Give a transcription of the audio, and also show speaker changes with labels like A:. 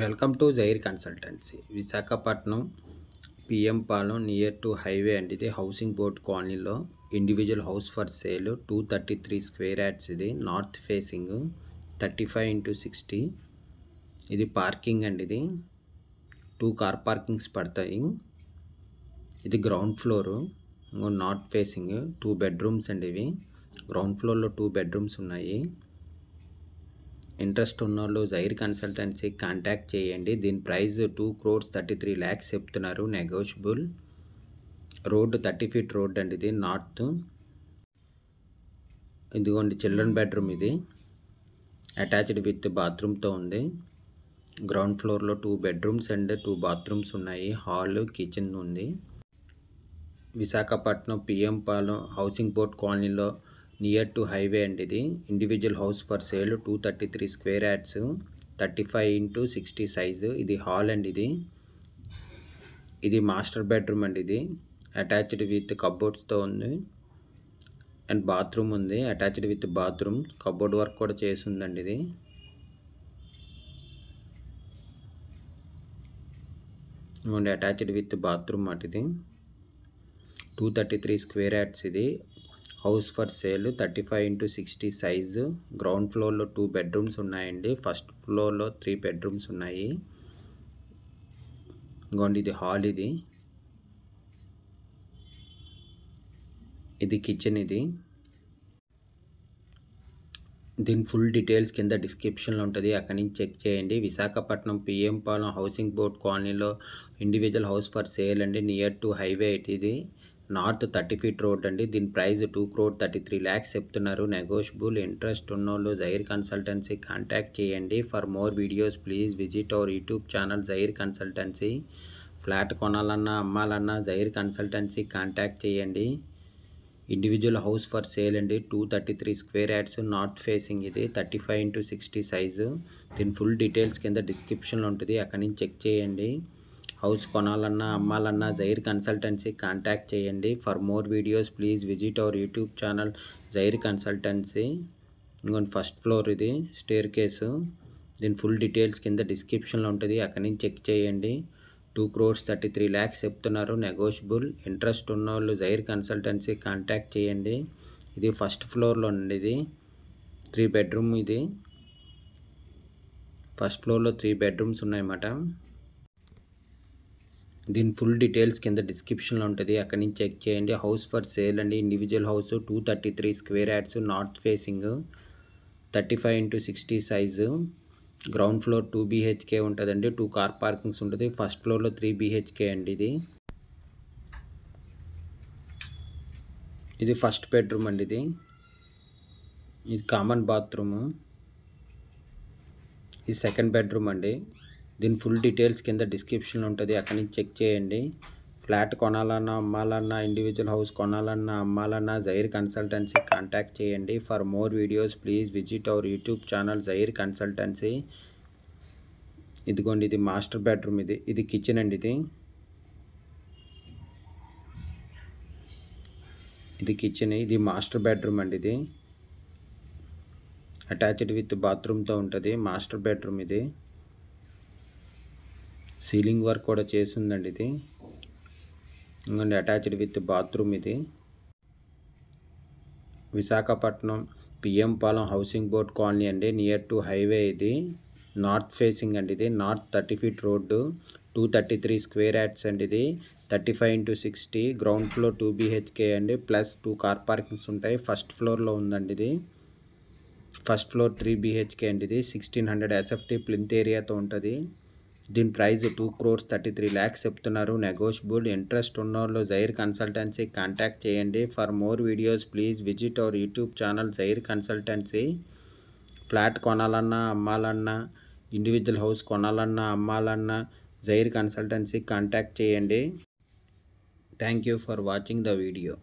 A: Welcome to Jair consultancy Visakhapatnam PM Palem near to highway అండి. ఇది housing board కాలనీలో individual house for sale 233 square yards. ఇది north facing 35x60. ఇది parking అండి. ఇది 2 కార్ పార్కింగ్స్ పడతాయి. ఇది ground floor, north facing 2 bedrooms అండి. ఇవి గ్రౌండ్ ఫ్లోర్లో 2 బెడ్రూమ్స్ ఉన్నాయి. ఇంట్రెస్ట్ ఉన్నోళ్ళు జైర్ కన్సల్టెన్సీ కాంటాక్ట్ చేయండి. దీని ప్రైస్ 2,33 lakhs చెప్తున్నారు, నెగోషియబుల్. రోడ్డు 30 feet రోడ్ అండి. ఇది నార్త్. ఇదిగోండి చిల్డ్రన్ బెడ్రూమ్. ఇది అటాచ్డ్ విత్ బాత్రూమ్తో ఉంది. గ్రౌండ్ ఫ్లోర్లో 2 bedrooms అండ్ 2 bathrooms ఉన్నాయి. హాల్, కిచెన్ ఉంది. Visakhapatnam PM Palem housing board కాలనీలో నియర్ టు హైవే అండి. ఇది individual house for sale 233 square yards, 35x60 size. ఇది హాల్ అండి. ఇది మాస్టర్ బెడ్రూమ్ అండి. ఇది అటాచ్డ్ విత్ కబోర్డ్స్తో ఉంది అండ్ బాత్రూమ్ ఉంది. Attached with bathroom, cupboard work కూడా చేసి ఉందండి. ఇది అటాచ్డ్ విత్ బాత్రూమ్ మాట. ఇది 233 స్క్వేర్ యార్డ్స్. ఇది house for sale 35x60 size. Ground ఫ్లోర్లో 2 bedrooms ఉన్నాయండి. ఫస్ట్ ఫ్లోర్లో 3 bedrooms ఉన్నాయి. ఇంకోండి ఇది హాల్. ఇది కిచెన్. దీని ఫుల్ డీటెయిల్స్ కింద డిస్క్రిప్షన్లో ఉంటుంది, అక్కడి నుంచి చెక్ చేయండి. Visakhapatnam PM Palem housing board కాలనీలో ఇండివిజువల్ హౌస్ ఫర్ సేల్ అండి, నియర్ టు హైవే. ఇది నార్త్ 30 feet రోడ్ అండి. దీని ప్రైస్ 2,33 lakhs చెప్తున్నారు, నెగోషియబుల్. ఇంట్రెస్ట్ ఉన్నోళ్ళు జైర్ కన్సల్టెన్సీ కాంటాక్ట్ చేయండి. For more videos please visit our YouTube channel Jair consultancy. Flat కొనాలన్నా అమ్మాలన్నా జైర్ కన్సల్టెన్సీ కాంటాక్ట్ చేయండి. ఇండివిజువల్ హౌస్ ఫర్ సేల్ అండి, 233 స్క్వేర్ యార్డ్స్, నార్త్ ఫేసింగ్. ఇది 35x60 సైజు. దీని ఫుల్ డీటెయిల్స్ కింద డిస్క్రిప్షన్లో ఉంటుంది, అక్కడి నుంచి చెక్ చేయండి. హౌస్ కొనాలన్నా అమ్మాలన్నా జైర్ కన్సల్టెన్సీ కాంటాక్ట్ చేయండి. For more videos please visit our YouTube channel Jair consultancy. ఇంకొంచెం ఫస్ట్ ఫ్లోర్. ఇది స్టేర్ కేసు. దీని ఫుల్ డీటెయిల్స్ కింద డిస్క్రిప్షన్లో ఉంటుంది, అక్కడి నుంచి చెక్ చేయండి. 2,33 lakhs చెప్తున్నారు, నెగోషియబుల్. ఇంట్రెస్ట్ ఉన్నోళ్ళు జైర్ కన్సల్టెన్సీ కాంటాక్ట్ చేయండి. ఇది ఫస్ట్ ఫ్లోర్లో అండి. ఇది 3 bedroom. ఇది ఫస్ట్ ఫ్లోర్లో 3 bedrooms ఉన్నాయన్నమాట. దీని ఫుల్ డీటెయిల్స్ కింద డిస్క్రిప్షన్లో ఉంటుంది, అక్కడి నుంచి చెక్ చేయండి. హౌస్ ఫర్ సేల్ అండి, individual house 233 square yards, north facing 35x60 size. Ground floor 2 BHK ఉంటుందండి. 2 కార్ పార్కింగ్స్ ఉంటుంది. ఫస్ట్ ఫ్లోర్లో 3 BHK అండి. ఇది ఫస్ట్ బెడ్రూమ్ అండి. ఇది కామన్ బాత్రూము. ఇది సెకండ్ బెడ్రూమ్ అండి. దీని ఫుల్ డీటెయిల్స్ కింద డిస్క్రిప్షన్లో ఉంటుంది, అక్కడి నుంచి చెక్ చేయండి. ఫ్లాట్ కొనాలన్నా అమ్మాలన్నా, ఇండివిజువల్ హౌస్ కొనాలన్నా అమ్మాలన్నా జైర్ కన్సల్టెన్సీ కాంటాక్ట్ చేయండి. For more videos please visit our YouTube channel Jair consultancy. ఇదిగోండి ఇది మాస్టర్ బెడ్రూమ్. ఇది కిచెన్ అండి. ఇది కిచెన్. ఇది మాస్టర్ బెడ్రూమ్ అండి. ఇది అటాచ్డ్ విత్ బాత్రూమ్తో ఉంటుంది. Master bedroom. ఇది సీలింగ్ వర్క్ కూడా చేసి ఉందండి. ఇది ఇంకొండి అటాచ్డ్ విత్ బాత్రూమ్. ఇది Visakhapatnam PM Palem housing board colony అండి, నియర్ టు హైవే. ఇది నార్త్ ఫేసింగ్ అండి. ఇది north 30 feet road, 233 square yards అండి. ఇది 35x60. గ్రౌండ్ ఫ్లోర్ 2 BHK అండి, ప్లస్ 2 కార్ పార్కింగ్స్ ఉంటాయి. ఫస్ట్ ఫ్లోర్లో ఉందండి. ఇది ఫస్ట్ ఫ్లోర్ 3 BHK అండి. ఇది 1600 SFT ప్లింత్ ఏరియాతో ఉంటుంది. దీని ప్రైస్ 2,33 lakhs చెప్తున్నారు, నెగోషియబుల్. ఇంట్రెస్ట్ ఉన్నోళ్ళు జైర్ కన్సల్టెన్సీ కాంటాక్ట్ చేయండి. For more videos please visit our YouTube channel Jair consultancy. Flat కొనాలన్నా అమ్మాలన్నా, ఇండివిజువల్ హౌస్ కొనాలన్నా అమ్మాలన్నా జైర్ కన్సల్టెన్సీ కాంటాక్ట్ చేయండి. Thank you for watching the video.